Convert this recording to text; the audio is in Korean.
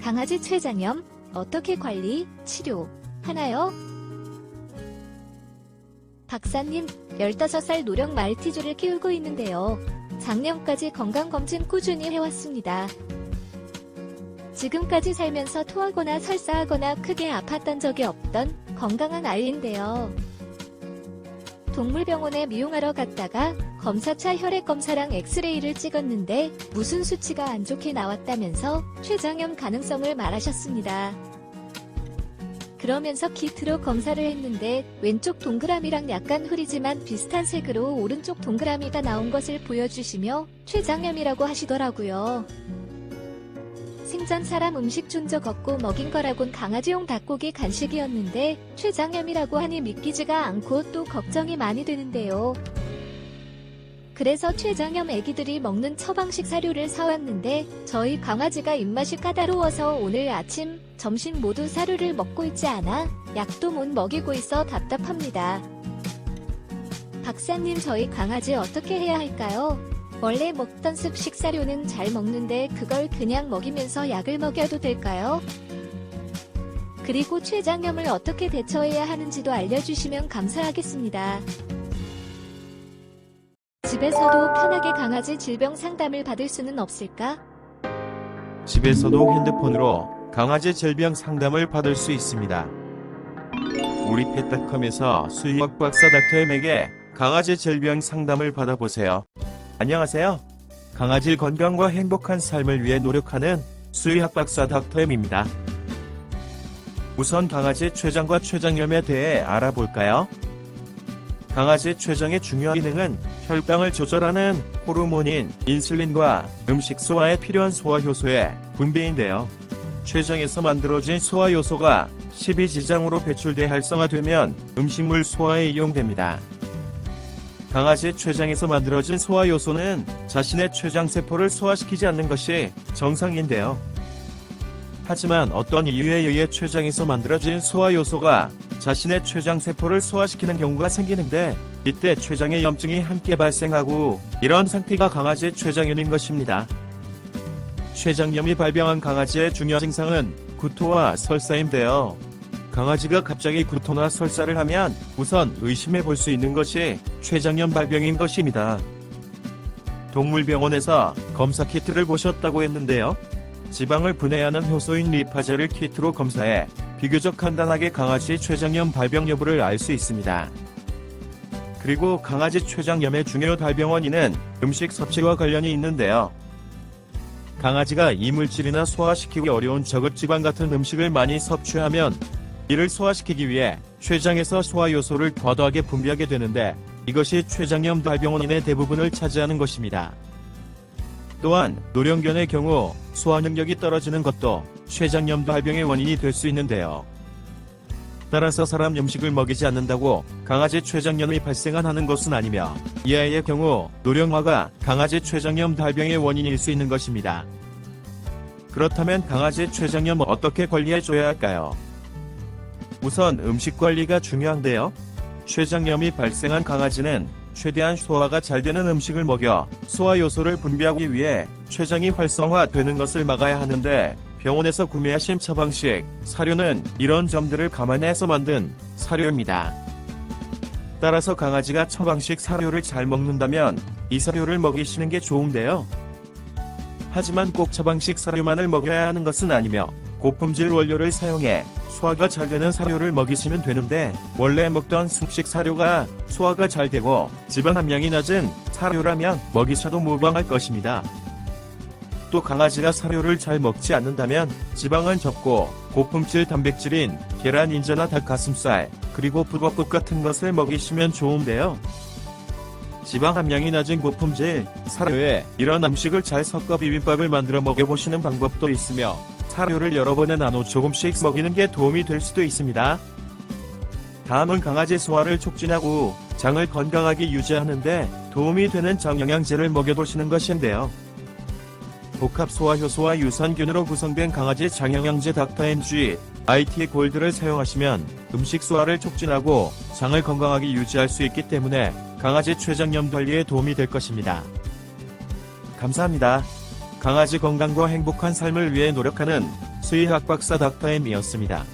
강아지 췌장염 어떻게 관리, 치료 하나요? 박사님, 15살 노령 말티즈를 키우고 있는데요. 작년까지 건강검진 꾸준히 해왔습니다. 지금까지 살면서 토하거나 설사하거나 크게 아팠던 적이 없던 건강한 아이인데요. 동물병원에 미용하러 갔다가 검사차 혈액검사랑 엑스레이를 찍었는데 무슨 수치가 안 좋게 나왔다면서 췌장염 가능성을 말하셨습니다. 그러면서 키트로 검사를 했는데 왼쪽 동그라미랑 약간 흐리지만 비슷한 색으로 오른쪽 동그라미가 나온 것을 보여주시며 췌장염이라고 하시더라고요. 생전 사람 음식 준 적 없고 먹인 거라곤 강아지용 닭고기 간식이었는데 췌장염이라고 하니 믿기지가 않고 또 걱정이 많이 되는데요. 그래서 췌장염 애기들이 먹는 처방식 사료를 사왔는데 저희 강아지가 입맛이 까다로워서 오늘 아침, 점심 모두 사료를 먹고 있지 않아 약도 못 먹이고 있어 답답합니다. 박사님, 저희 강아지 어떻게 해야 할까요? 원래 먹던 습식 사료는 잘 먹는데 그걸 그냥 먹이면서 약을 먹여도 될까요? 그리고 췌장염을 어떻게 대처해야 하는지도 알려주시면 감사하겠습니다. 집에서도 편하게 강아지 질병 상담을 받을 수는 없을까? 집에서도 핸드폰으로 강아지 질병 상담을 받을 수 있습니다. 우리 펫닷컴에서 수의학 박사 닥터엠에게 강아지 질병 상담을 받아보세요. 안녕하세요. 강아지 건강과 행복한 삶을 위해 노력하는 수의학 박사 닥터엠입니다. 우선 강아지 췌장과 췌장염에 대해 알아볼까요? 강아지 췌장의 중요한 기능은 혈당을 조절하는 호르몬인 인슐린과 음식 소화에 필요한 소화효소의 분비인데요. 췌장에서 만들어진 소화효소가 십이지장으로 배출돼 활성화되면 음식물 소화에 이용됩니다. 강아지 췌장에서 만들어진 소화효소는 자신의 췌장세포를 소화시키지 않는 것이 정상인데요. 하지만 어떤 이유에 의해 췌장에서 만들어진 소화효소가 자신의 췌장세포를 소화시키는 경우가 생기는데 이때 췌장의 염증이 함께 발생하고 이런 상태가 강아지 췌장염인 것입니다. 췌장염이 발병한 강아지의 중요 증상은 구토와 설사인데요. 강아지가 갑자기 구토나 설사를 하면 우선 의심해 볼 수 있는 것이 췌장염 발병인 것입니다. 동물병원에서 검사 키트를 보셨다고 했는데요. 지방을 분해하는 효소인 리파제를 키트로 검사해 비교적 간단하게 강아지 췌장염 발병 여부를 알 수 있습니다. 그리고 강아지 췌장염의 중요 발병 원인은 음식 섭취와 관련이 있는데요. 강아지가 이물질이나 소화시키기 어려운 저급지방 같은 음식을 많이 섭취하면 이를 소화시키기 위해 췌장에서 소화효소를 과도하게 분비하게 되는데 이것이 췌장염 발병 원인의 대부분을 차지하는 것입니다. 또한 노령견의 경우 소화 능력이 떨어지는 것도 췌장염 발병의 원인이 될 수 있는데요. 따라서 사람 음식을 먹이지 않는다고 강아지 췌장염이 발생하는 것은 아니며 이 아이의 경우 노령화가 강아지 췌장염 발병의 원인일 수 있는 것입니다. 그렇다면 강아지 췌장염 어떻게 관리해줘야 할까요? 우선 음식 관리가 중요한데요. 췌장염이 발생한 강아지는 최대한 소화가 잘 되는 음식을 먹여 소화효소를 분비하기 위해 췌장이 활성화되는 것을 막아야 하는데 병원에서 구매하신 처방식 사료는 이런 점들을 감안해서 만든 사료입니다. 따라서 강아지가 처방식 사료를 잘 먹는다면 이 사료를 먹이시는 게 좋은데요. 하지만 꼭 처방식 사료만을 먹여야 하는 것은 아니며 고품질 원료를 사용해 소화가 잘 되는 사료를 먹이시면 되는데 원래 먹던 습식 사료가 소화가 잘 되고 지방 함량이 낮은 사료라면 먹이셔도 무방할 것입니다. 또 강아지가 사료를 잘 먹지 않는다면 지방은 적고 고품질 단백질인 계란, 인자나 닭가슴살, 그리고 북엇국 같은 것을 먹이시면 좋은데요. 지방 함량이 낮은 고품질 사료에 이런 음식을 잘 섞어 비빔밥을 만들어 먹여보시는 방법도 있으며 사료를 여러 번에 나눠 조금씩 먹이는 게 도움이 될 수도 있습니다. 다음은 강아지 소화를 촉진하고 장을 건강하게 유지하는데 도움이 되는 장영양제를 먹여보시는 것인데요. 복합 소화효소와 유산균으로 구성된 강아지 장영양제 닥터MG IT 골드를 사용하시면 음식 소화를 촉진하고 장을 건강하게 유지할 수 있기 때문에 강아지 췌장염 관리에 도움이 될 것입니다. 감사합니다. 강아지 건강과 행복한 삶을 위해 노력하는 수의학 박사 닥터 M이었습니다.